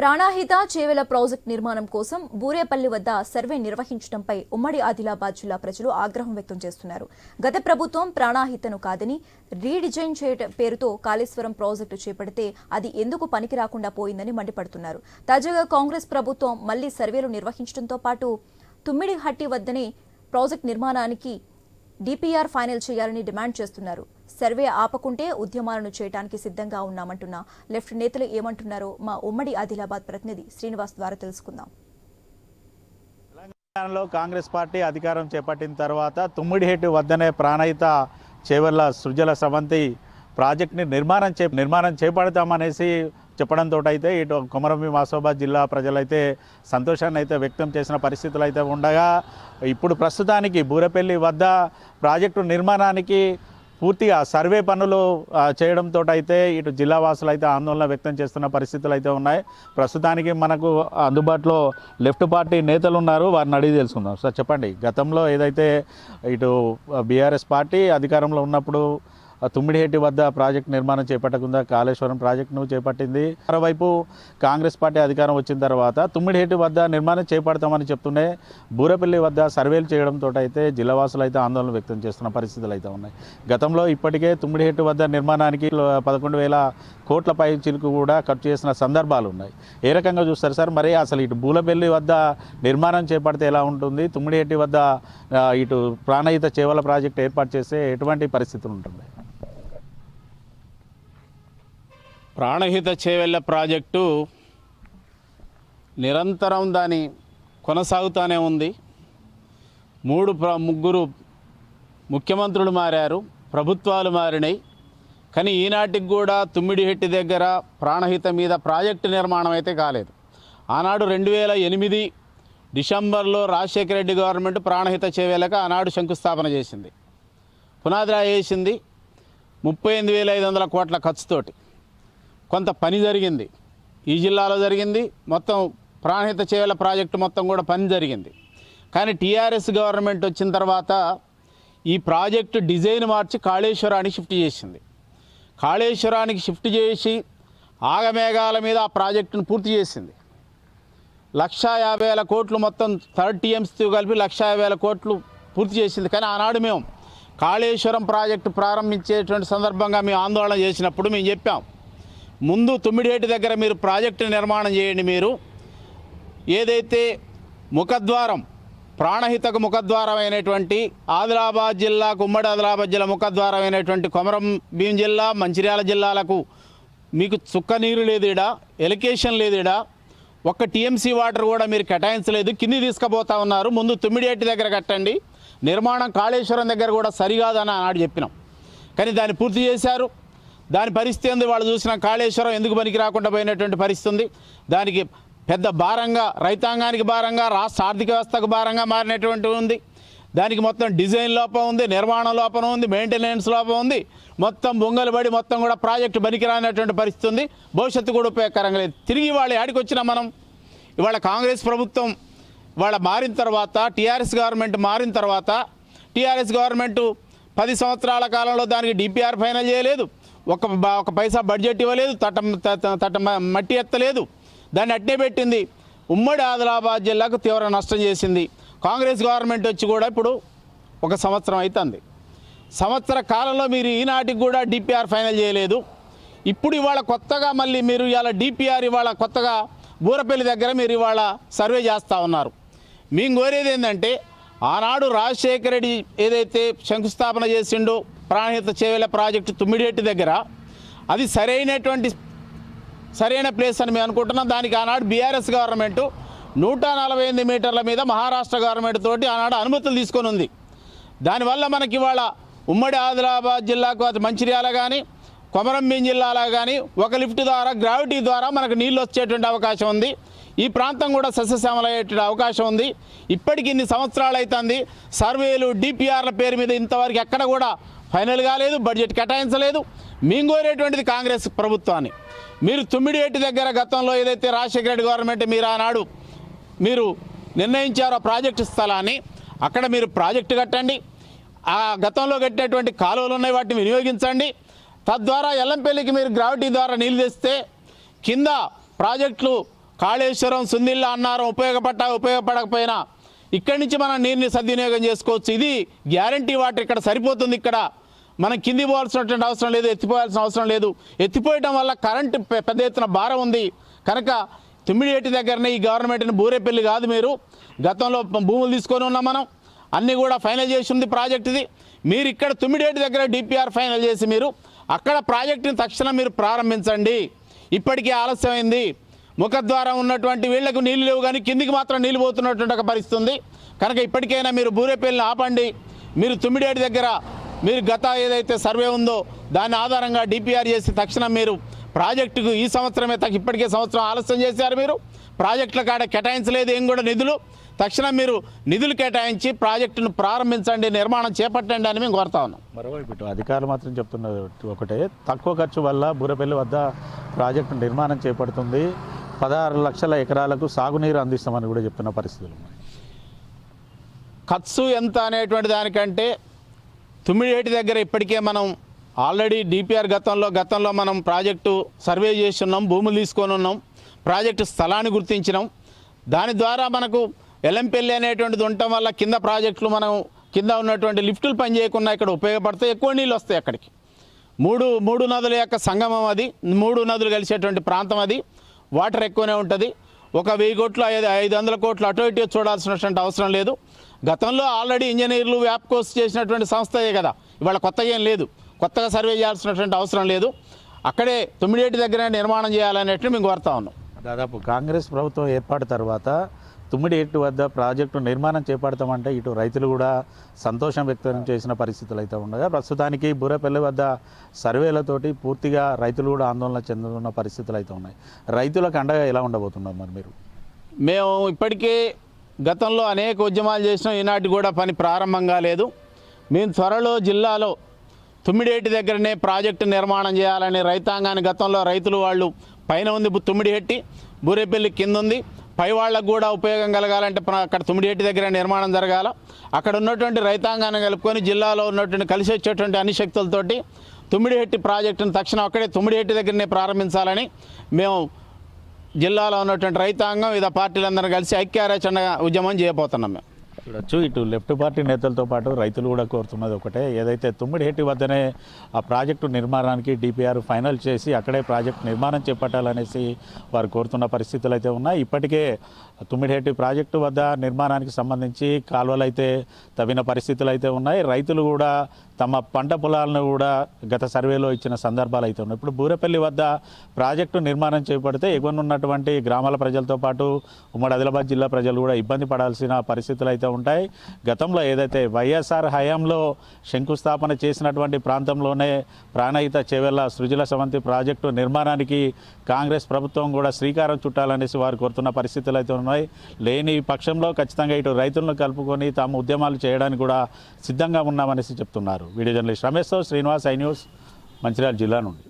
ప్రాణాహిత Chevella project నిర్మాణం కోసం బూరేపల్లి వద్ద సర్వే నిర్వహించడంపై ఉమ్మడి ఆదిలాబాద్ జిల్లా ప్రజలు ఆగ్రహం వ్యక్తం చేస్తున్నారు. గత ప్రభుత్వం ప్రాణాహితను కాదని రీడిజైన్ చేయడం పేరుతో కాళేశ్వరం ప్రాజెక్టు చేపడితే అది ఎందుకు పనికి రాకుండా పోయిందని మండిపడుతున్నారు. తాజాగా కాంగ్రెస్ ప్రభుత్వం మళ్లీ సర్వేలు నిర్వహించడంతో పాటు తుమ్మిడిహట్టి వద్దనే ప్రాజెక్టు నిర్మాణానికి డిపిఆర్ ఫైనల్ చేయాలని డిమాండ్ చేస్తున్నారు. సర్వే ఆపకుంటే ఉద్యమాలను చేయడానికి సిద్ధంగా ఉన్నామంటున్న లెఫ్ట్ నేతలు ఏమంటున్నారో మా ఉమ్మడి ఆదిలాబాద్ ప్రతినిధి శ్రీనివాస్ ద్వారా తెలుసుకుందాం. తెలంగాణలో కాంగ్రెస్ పార్టీ అధికారం చేపట్టిన తర్వాత తుమ్మిడిహెట్టి వద్దనే ప్రాణహిత చేవెళ్ల సృజల స్రవంతి ప్రాజెక్టుని నిర్మాణం చేపడతామనేసి చెప్పడంతో అయితే ఇటు కొమరంభీం ఆసిఫాబాద్ జిల్లా ప్రజలైతే సంతోషాన్ని అయితే వ్యక్తం చేసిన పరిస్థితులు అయితే ఉండగా ఇప్పుడు ప్రస్తుతానికి బూరేపల్లి వద్ద ప్రాజెక్టు నిర్మాణానికి పూర్తిగా సర్వే పనులు చేయడంతో అయితే ఇటు జిల్లా వాసులు అయితే ఆందోళన వ్యక్తం చేస్తున్న పరిస్థితులు అయితే ఉన్నాయి. ప్రస్తుతానికి మనకు అందుబాటులో లెఫ్ట్ పార్టీ నేతలు ఉన్నారు, వారిని అడిగి తెలుసుకుందాం. సార్ చెప్పండి, గతంలో ఏదైతే ఇటు బీఆర్ఎస్ పార్టీ అధికారంలో ఉన్నప్పుడు తుమ్మిడిహెట్టి వద్ద ప్రాజెక్టు నిర్మాణం చేపట్టకుండా కాళేశ్వరం ప్రాజెక్టును చేపట్టింది. మరోవైపు కాంగ్రెస్ పార్టీ అధికారం వచ్చిన తర్వాత తుమ్మిడిహెట్టి వద్ద నిర్మాణం చేపడతామని చెప్తూనే బూరేపల్లి వద్ద సర్వేలు చేయడంతో అయితే జిల్లావాసులు అయితే ఆందోళన వ్యక్తం చేస్తున్న పరిస్థితులు అయితే ఉన్నాయి. గతంలో ఇప్పటికే తుమ్మిడిహెట్టి వద్ద నిర్మాణానికి 11,000 కోట్ల పై చిలుకు కూడా ఖర్చు చేసిన సందర్భాలు ఉన్నాయి. ఏ రకంగా చూస్తారు సార్? మరి అసలు ఇటు బూరేపల్లి వద్ద నిర్మాణం చేపడితే ఎలా ఉంటుంది, తుమ్మిడిహెట్టి వద్ద ఇటు ప్రాణహిత చేవెళ్ల ప్రాజెక్టు ఏర్పాటు చేస్తే ఎటువంటి పరిస్థితులు ఉంటుంది? ప్రాణహిత చేవెళ్ల ప్రాజెక్టు నిరంతరం దాని కొనసాగుతూనే ఉంది. ముగ్గురు ముఖ్యమంత్రులు మారారు, ప్రభుత్వాలు మారినాయి. కానీ ఈనాటికి కూడా తుమ్మిడిహెట్టి దగ్గర ప్రాణహిత మీద ప్రాజెక్టు నిర్మాణం అయితే కాలేదు. ఆనాడు 2008 డిసెంబర్లో రాజశేఖర రెడ్డి గవర్నమెంట్ ప్రాణహిత చేవెళ్లకు ఆనాడు శంకుస్థాపన చేసింది, పునాదిరా వేసింది. 38,500 కోట్ల ఖర్చుతోటి కొంత పని జరిగింది, ఈ జిల్లాలో జరిగింది. మొత్తం ప్రాణహిత చేవెళ్ల ప్రాజెక్టు మొత్తం కూడా పని జరిగింది. కానీ టీఆర్ఎస్ గవర్నమెంట్ వచ్చిన తర్వాత ఈ ప్రాజెక్టు డిజైన్ మార్చి కాళేశ్వరానికి షిఫ్ట్ చేసింది. కాళేశ్వరానికి షిఫ్ట్ చేసి ఆగమేఘాల మీద ఆ ప్రాజెక్టును పూర్తి చేసింది. 150,000 కోట్లు మొత్తం 3 TMCతో కలిపి 150,000 కోట్లు పూర్తి చేసింది. కానీ ఆనాడు మేము కాళేశ్వరం ప్రాజెక్టు ప్రారంభించేటువంటి సందర్భంగా మేము ఆందోళన చేసినప్పుడు మేము చెప్పాం, ముందు తుమ్మిడిహెట్టి దగ్గర మీరు ప్రాజెక్టు నిర్మాణం చేయండి. మీరు ఏదైతే ముఖద్వారం, ప్రాణహితకు ముఖద్వారం అయినటువంటి ఆదిలాబాద్ జిల్లాకు, ఉమ్మడి ఆదిలాబాద్ జిల్లా ముఖద్వారం అయినటువంటి కొమరంభీం జిల్లా, మంచిర్యాల జిల్లాలకు మీకు చుక్క నీరు లేదు, ఇడా ఎలికేషన్ లేదు, ఇడా ఒక్క TMC వాటర్ కూడా మీరు కేటాయించలేదు, కింది తీసుకుపోతా ఉన్నారు. ముందు తుమ్మిడిహెట్టి దగ్గర కట్టండి, నిర్మాణం కాళేశ్వరం దగ్గర కూడా సరికాదని ఆనాడు చెప్పినాం. కానీ దాన్ని పూర్తి చేశారు. దాని పరిస్థితి ఏంది వాళ్ళు చూసిన, కాళేశ్వరం ఎందుకు పనికి రాకుండా పోయినటువంటి పరిస్థితి ఉంది. దానికి పెద్ద భారంగా, రైతాంగానికి భారంగా, రాష్ట్ర ఆర్థిక వ్యవస్థకు భారంగా మారినటువంటి ఉంది. దానికి మొత్తం డిజైన్ లోపం ఉంది, నిర్మాణ లోపం ఉంది, మెయింటెనెన్స్ లోపం ఉంది. మొత్తం బొంగలు పడి మొత్తం కూడా ప్రాజెక్టు పనికి రానటువంటి పరిస్థితి ఉంది. భవిష్యత్తు కూడా ఉపయోగకరంగా లేదు. తిరిగి వాళ్ళు ఆడికి వచ్చినా మనం ఇవాళ కాంగ్రెస్ ప్రభుత్వం వాళ్ళ మారిన తర్వాత, టీఆర్ఎస్ గవర్నమెంట్ మారిన తర్వాత, టీఆర్ఎస్ గవర్నమెంటు 10 సంవత్సరాల కాలంలో దానికి డిపిఆర్ ఫైనల్ చేయలేదు, ఒక పైసా బడ్జెట్ ఇవ్వలేదు, తట మట్టి ఎత్తలేదు, దాన్ని అట్నే పెట్టింది. ఉమ్మడి ఆదిలాబాద్ జిల్లాకు తీవ్ర నష్టం చేసింది. కాంగ్రెస్ గవర్నమెంట్ వచ్చి కూడా ఇప్పుడు 1 సంవత్సరం అవుతుంది. సంవత్సర కాలంలో మీరు ఈనాటికి కూడా డిపిఆర్ ఫైనల్ చేయలేదు. ఇప్పుడు ఇవాళ కొత్తగా మళ్ళీ మీరు ఇవాళ డిపిఆర్ ఇవాళ కొత్తగా బూరేపల్లి దగ్గర మీరు ఇవాళ సర్వే చేస్తూ ఉన్నారు. మేము కోరేది ఏంటంటే, ఆనాడు రాజశేఖర రెడ్డి ఏదైతే శంకుస్థాపన చేసిండో ప్రాణహిత చేవెళ్ల ప్రాజెక్టు తుమ్మిడిహెట్టి దగ్గర, అది సరైన ప్లేస్ అని మేము అనుకుంటున్నాం. దానికి ఆనాడు బీఆర్ఎస్ గవర్నమెంటు 148 మీటర్ల మీద మహారాష్ట్ర గవర్నమెంట్ తోటి ఆనాడు అనుమతులు తీసుకొని ఉంది. దానివల్ల మనకి ఇవాళ ఉమ్మడి ఆదిలాబాద్ జిల్లాకు, అది మంచిర్యాల కానీ కొమరంభీం జిల్లాలో కానీ ఒక లిఫ్ట్ ద్వారా, గ్రావిటీ ద్వారా మనకు నీళ్ళు వచ్చేటువంటి అవకాశం ఉంది. ఈ ప్రాంతం కూడా సస్యశ్యామలయ్యేటువంటి అవకాశం ఉంది. ఇప్పటికి ఇన్ని సంవత్సరాలు అవుతుంది, సర్వేలు డిపిఆర్ల పేరు మీద ఇంతవరకు ఎక్కడ కూడా ఫైనల్ కాలేదు, బడ్జెట్ కేటాయించలేదు. మేము కోరేటువంటిది కాంగ్రెస్ ప్రభుత్వాన్ని, మీరు తుమ్మిడిహెట్టి దగ్గర గతంలో ఏదైతే రాజశేఖర రెడ్డి గవర్నమెంట్ మీరు ఆనాడు మీరు నిర్ణయించారో ప్రాజెక్టు స్థలాన్ని, అక్కడ మీరు ప్రాజెక్టు కట్టండి. ఆ గతంలో కట్టినటువంటి కాలువలు ఉన్నాయి, వాటిని వినియోగించండి. తద్వారా ఎల్లంపల్లికి మీరు గ్రావిటీ ద్వారా నీళ్ళు తెస్తే కింద ప్రాజెక్టులు కాళేశ్వరం, సుందిళ్ళ, అన్నారం ఉపయోగపడకపోయినా ఇక్కడి నుంచి మనం నీరుని సద్వినియోగం చేసుకోవచ్చు. ఇది గ్యారంటీ వాటర్ ఇక్కడ సరిపోతుంది. ఇక్కడ మనం కింది పోవాల్సినటువంటి అవసరం లేదు, ఎత్తిపోవాల్సిన అవసరం లేదు. ఎత్తిపోయటం వల్ల కరెంటు పెద్ద ఎత్తున భారం ఉంది కనుక తుమ్మిడిహెట్టి దగ్గరనే ఈ గవర్నమెంట్ని బూరేపల్లి కాదు, మీరు గతంలో భూములు తీసుకొని ఉన్నాం, మనం అన్నీ కూడా ఫైనల్ చేసి ఉంది ప్రాజెక్ట్ ఇది. మీరు ఇక్కడ తుమ్మిడిహెట్టి దగ్గర డిపిఆర్ ఫైనల్ చేసి మీరు అక్కడ ప్రాజెక్టుని తక్షణం మీరు ప్రారంభించండి. ఇప్పటికే ఆలస్యమైంది. ముఖద్వారం ఉన్నటువంటి వీళ్లకు నీళ్ళు లేవు కానీ కిందికి మాత్రం నీళ్ళు పోతున్నటువంటి ఒక పరిస్థితి ఉంది కనుక ఇప్పటికైనా మీరు బూరేపల్లిని ఆపండి. మీరు తుమ్మిడిహెట్టి దగ్గర మీరు గత ఏదైతే సర్వే ఉందో దాని ఆధారంగా డిపిఆర్ చేసి తక్షణం మీరు ప్రాజెక్టుకు ఈ సంవత్సరమే ఇప్పటికే సంవత్సరం ఆలస్యం చేశారు. మీరు ప్రాజెక్టుల కాడ కేటాయించలేదు ఏం కూడా నిధులు. తక్షణం మీరు నిధులు కేటాయించి ప్రాజెక్టును ప్రారంభించండి, నిర్మాణం చేపట్టండి అని మేము కోరుతా ఉన్నాం. మరోవైపు ఇటు అధికారులు మాత్రం చెప్తున్నది ఒకటే, తక్కువ ఖర్చు వల్ల బూరేపల్లి వద్ద ప్రాజెక్టు నిర్మాణం చేపడుతుంది, 16 లక్షల ఎకరాలకు సాగునీరు అందిస్తామని కూడా చెప్తున్న పరిస్థితులు ఉన్నాయి. ఖర్చు ఎంత అనేటువంటి దానికంటే తుమ్మిడిహెట్టి దగ్గర ఇప్పటికే మనం ఆల్రెడీ డిపిఆర్ గతంలో మనం ప్రాజెక్టు సర్వే చేసి ఉన్నాం, భూములు తీసుకొని ఉన్నాం, ప్రాజెక్టు స్థలాన్ని గుర్తించినాం. దాని ద్వారా మనకు ఎలంపల్లి అనేటువంటిది ఉండటం వల్ల కింద ప్రాజెక్టులు మనం కింద ఉన్నటువంటి లిఫ్టులు పనిచేయకుండా ఇక్కడ ఉపయోగపడతాయి, ఎక్కువ నీళ్ళు వస్తాయి అక్కడికి. మూడు నదుల యొక్క సంగమం అది, 3 నదులు కలిసేటువంటి ప్రాంతం అది, వాటర్ ఎక్కువనే ఉంటుంది. 1000 కోట్లు 500 కోట్లు అటు ఇటు చూడాల్సినటువంటి అవసరం లేదు. గతంలో ఆల్రెడీ ఇంజనీర్లు వ్యాప్కోస్ చేసినటువంటి సంస్థయే కదా, ఇవాళ కొత్తగా ఏం లేదు, కొత్తగా సర్వే చేయాల్సినటువంటి అవసరం లేదు. అక్కడే తుమ్మిడిహెట్టి దగ్గర నిర్మాణం చేయాలనేట్టు మేము కోరుతా ఉన్నాం. దాదాపు కాంగ్రెస్ ప్రభుత్వం ఏర్పాటు తర్వాత తుమ్మిడిహెట్టి వద్ద ప్రాజెక్టు నిర్మాణం చేపడతామంటే ఇటు రైతులు కూడా సంతోషం వ్యక్తం చేసిన పరిస్థితులు అయితే ఉండగా ప్రస్తుతానికి బూరేపల్లి వద్ద సర్వేలతోటి పూర్తిగా రైతులు కూడా ఆందోళన చెందుతున్న పరిస్థితులు అయితే ఉన్నాయి. రైతులకు అండగా ఎలా ఉండబోతున్నారు మరి మీరు? మేము ఇప్పటికే గతంలో అనేక ఉద్యమాలు చేసినాం, ఈనాటి కూడా పని ప్రారంభం కాలేదు. మేము త్వరలో జిల్లాలో తుమ్మిడిహెట్టి దగ్గరనే ప్రాజెక్టు నిర్మాణం చేయాలని రైతాంగాన్ని గతంలో రైతులు వాళ్ళు పైన ఉంది తుమ్మిడిహెట్టి, బూరేపల్లి కింద ఉంది, పై వాళ్ళకు కూడా ఉపయోగం కలగాలంటే అక్కడ తుమ్మిడిహెట్టి దగ్గర నిర్మాణం జరగాల. అక్కడ ఉన్నటువంటి రైతాంగాన్ని కలుపుకొని జిల్లాలో ఉన్నటువంటి కలిసి వచ్చేటువంటి అన్ని శక్తులతోటి తుమ్మిడిహెట్టి ప్రాజెక్టును తక్షణం అక్కడే తుమ్మిడిహెట్టి దగ్గరనే ప్రారంభించాలని మేము జిల్లాలో ఉన్నటువంటి రైతాంగం వివిధ పార్టీలందరూ కలిసి ఐక్యరాచరణ ఉద్యమం చేయబోతున్నాం. మేము చూడొచ్చు, ఇటు లెఫ్ట్ పార్టీ నేతలతో పాటు రైతులు కూడా కోరుతున్నది ఒకటే, ఏదైతే తుమ్మిడిహెట్టి వద్దనే ఆ ప్రాజెక్టు నిర్మాణానికి డిపిఆర్ ఫైనల్ చేసి అక్కడే ప్రాజెక్టు నిర్మాణం చేపట్టాలనేసి వారు కోరుతున్న పరిస్థితులు అయితే ఉన్నాయి. ఇప్పటికే తుమ్మిడిహెట్టి ప్రాజెక్టు వద్ద నిర్మాణానికి సంబంధించి కాలువలు అయితే తవ్విన పరిస్థితులు అయితే ఉన్నాయి. రైతులు కూడా తమ పంట పొలాలను కూడా గత సర్వేలో ఇచ్చిన సందర్భాలు అయితే ఉన్నాయి. ఇప్పుడు బూరేపల్లి వద్ద ప్రాజెక్టు నిర్మాణం చేపడితే ఎగువనున్నటువంటి గ్రామాల ప్రజలతో పాటు ఉమ్మడి ఆదిలాబాద్ జిల్లా ప్రజలు కూడా ఇబ్బంది పడాల్సిన పరిస్థితులు అయితే ఉంటాయి. గతంలో ఏదైతే వైఎస్ఆర్ హయాంలో శంకుస్థాపన చేసినటువంటి ప్రాంతంలోనే ప్రాణహిత చేవెళ్ల సృజల స్రవంతి ప్రాజెక్టు నిర్మాణానికి కాంగ్రెస్ ప్రభుత్వం కూడా శ్రీకారం చుట్టాలనేసి వారు కోరుతున్న పరిస్థితులు అయితే ఉన్నాయి. లేని పక్షంలో ఖచ్చితంగా ఇటు రైతులను కలుపుకొని తాము ఉద్యమాలు చేయడానికి కూడా సిద్ధంగా ఉన్నామనేసి చెప్తున్నారు. వీడియో జర్నలిస్ట్ రమేష్తో శ్రీనివాస్, ఐ న్యూస్, మంచిర్యాల జిల్లా నుండి.